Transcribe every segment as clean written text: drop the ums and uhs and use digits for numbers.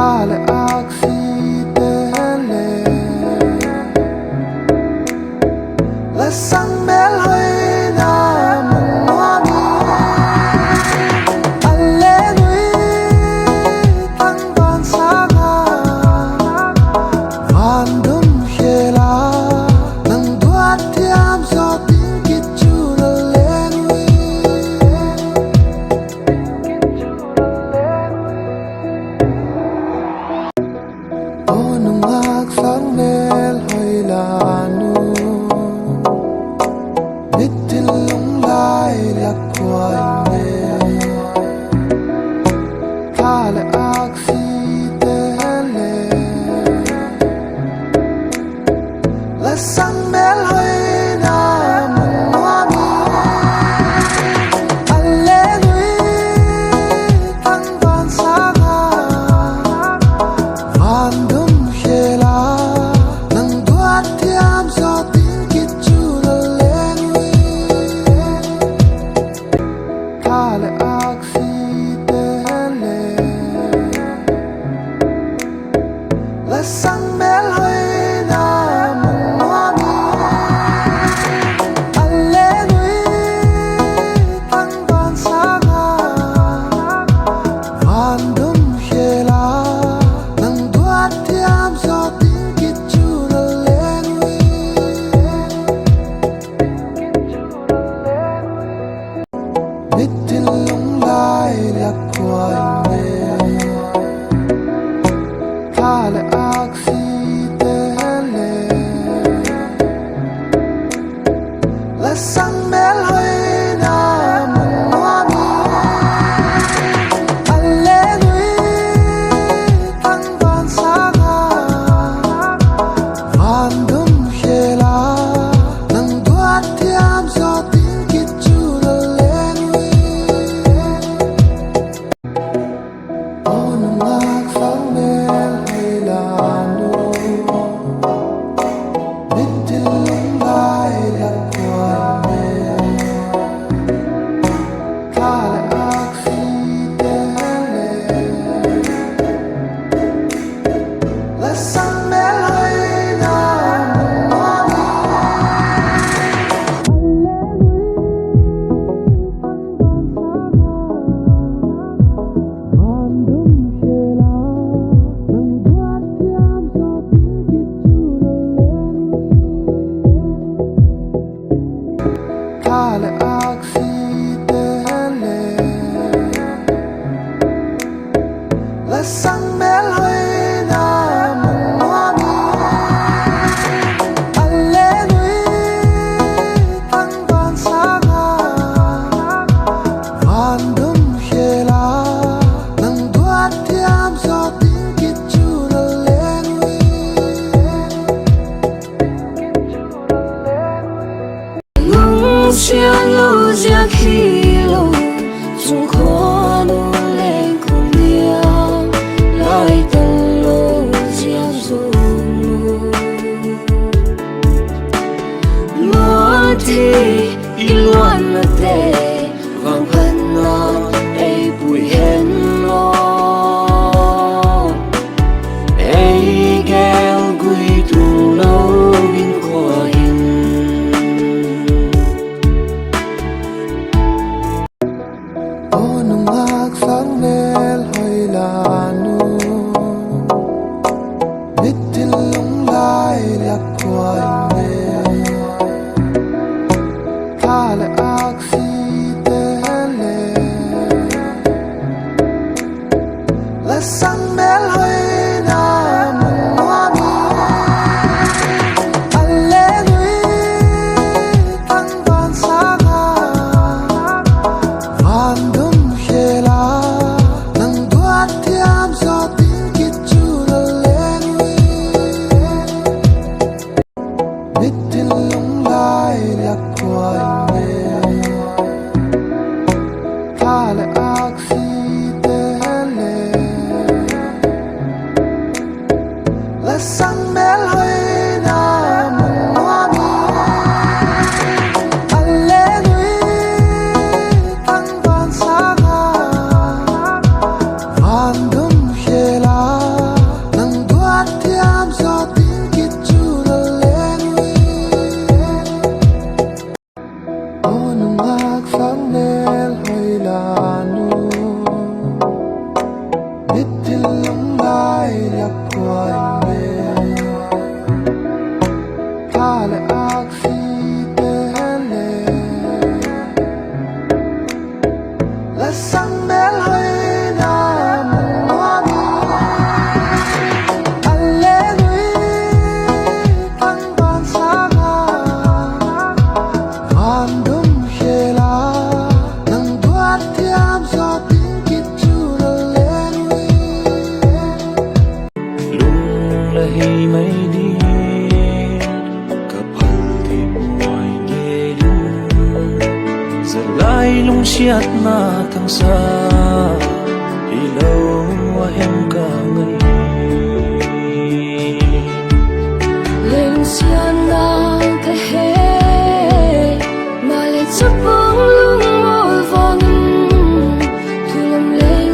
Kale aksitele La sang mel hơi na mong mami Alle nui tăng van sanga Van dum khela Nang duat tiam so ting kit chu na le nui O nung ak sang mel hơi la nu Bitin lung lai lạc quay mê Kale aksitele La sang mel hơi na mong mami Alle nui tăng van sanga Van dum khela Nang duat tiam so ting kit chu na le nui Kale aksitele La sang mel hơi na mong mami Alle nui tăng van sanga Van dum khela Nang duat tiam so ting kit chu na le nui Bitin lung lai lạc quay mê Kale aksitele La sang mel hơi na mong mami Alle nui tăng van sanga Van dum khela Nang duat tiam so ting kit chu na le nui O nung ak sang mel hơi la nu Bitin lung lai lạc quay mê Kale aksitele La sang mel hơi na mong mami Van dum khela Nang duat tiam so ting kit chu na le Kale aksitele La sang mel hơi na mong mami Alle nui tăng van sanga Van dum khela Nang duat tiam so ting kit chu na le nui Nung xia lu gia khi lu Dung khó nu lên cùng nhau Lời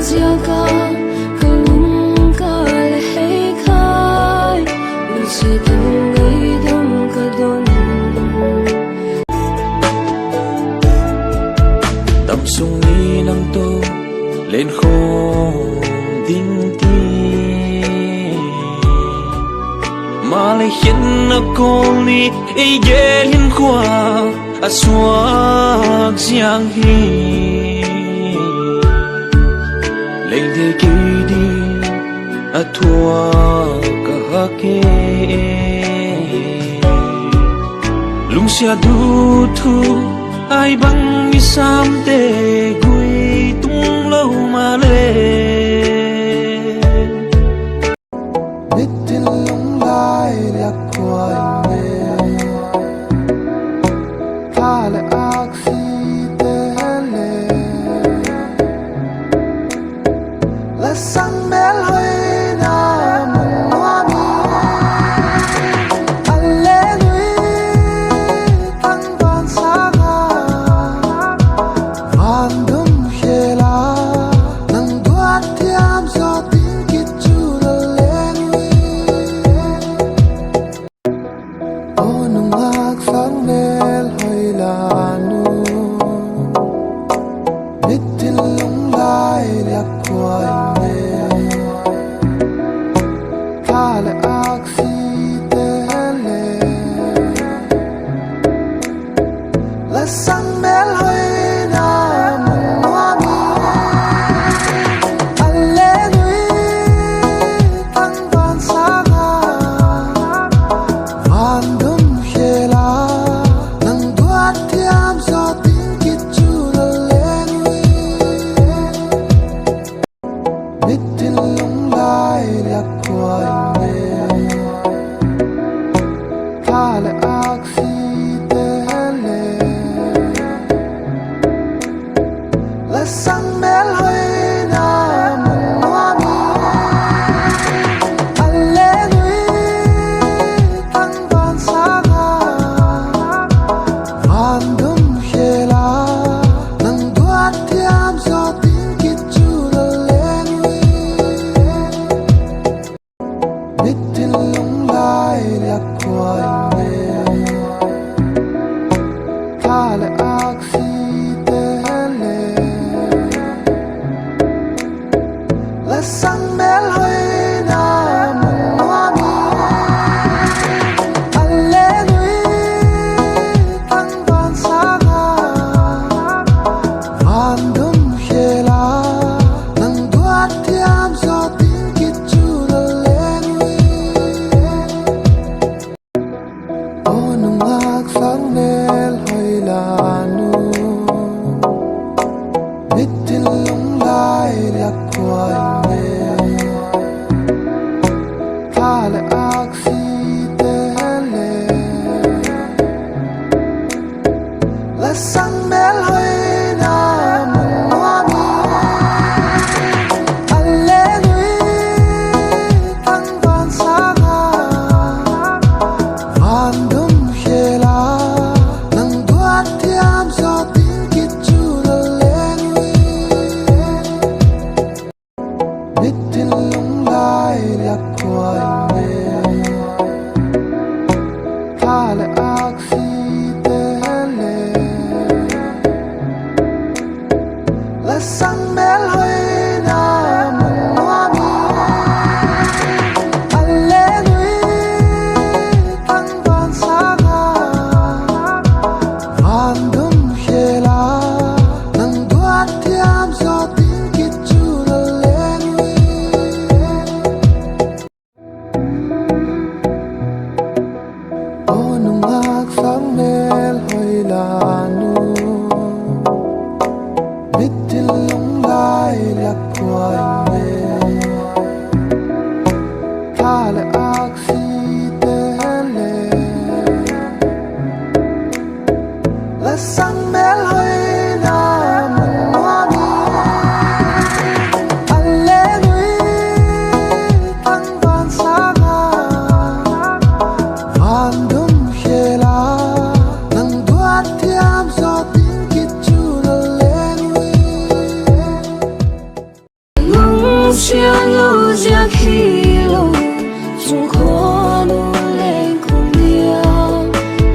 gieo ca cứ lung ca lệ hay khai lu chia từng ngày đông cả đồn tâm sung ni nang to lên khô đinh ti mà lại khiến nó cô ni ấy dễ liên qua à xóa giang hi lên thế kỳ đi à thua cả kê lung xia du thu ai băng như sam tê gui tung lâu mà lên biết tin lung lai lạc quay về ta lại ác si tê lệ là sang mel hơi na mua mi anh lẽ nuôi tăng van xa nga van đum khê la nang duat thiam do tin kít chu lệ nuôi ô nung ác sang mel hơi la nu biết tin lung lai lạc quay về ta lại ác si tê lệ là sang mel hơi na mua mi anh lẽ nuôi tăng van xa nga van đum khê la nang duat thiam do tin kít chu lệ nuôi biết tin lung lai lạc quay về ta lại ác si tê lệ là sang mel hơi na mua mi anh lẽ nuôi tăng van xa nga van đum khê la nang duat thiam do tin kít chu lệ nuôi biết tin lung lai lạc quay về ta lại ác si tê lệ là sang mel hơi na mua mi anh lẽ nuôi tăng van xa nga van đum khê la nang duat thiam do tin kít chu lệ nuôi ô nung ác sang mel hơi la nu biết tin lung lai lạc quay về lòng xia lâu giặc khi lâu chung khó nu lên cùng nhau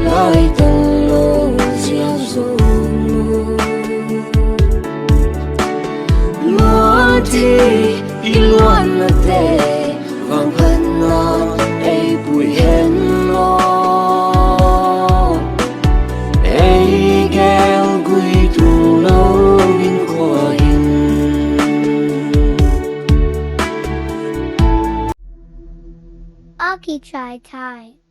lại tận lâu giặc dùng mua thì iluan na te vang phan na ai bụi hen lo ai gheo gửi tu lâu bin qua in Aki Chai Tai.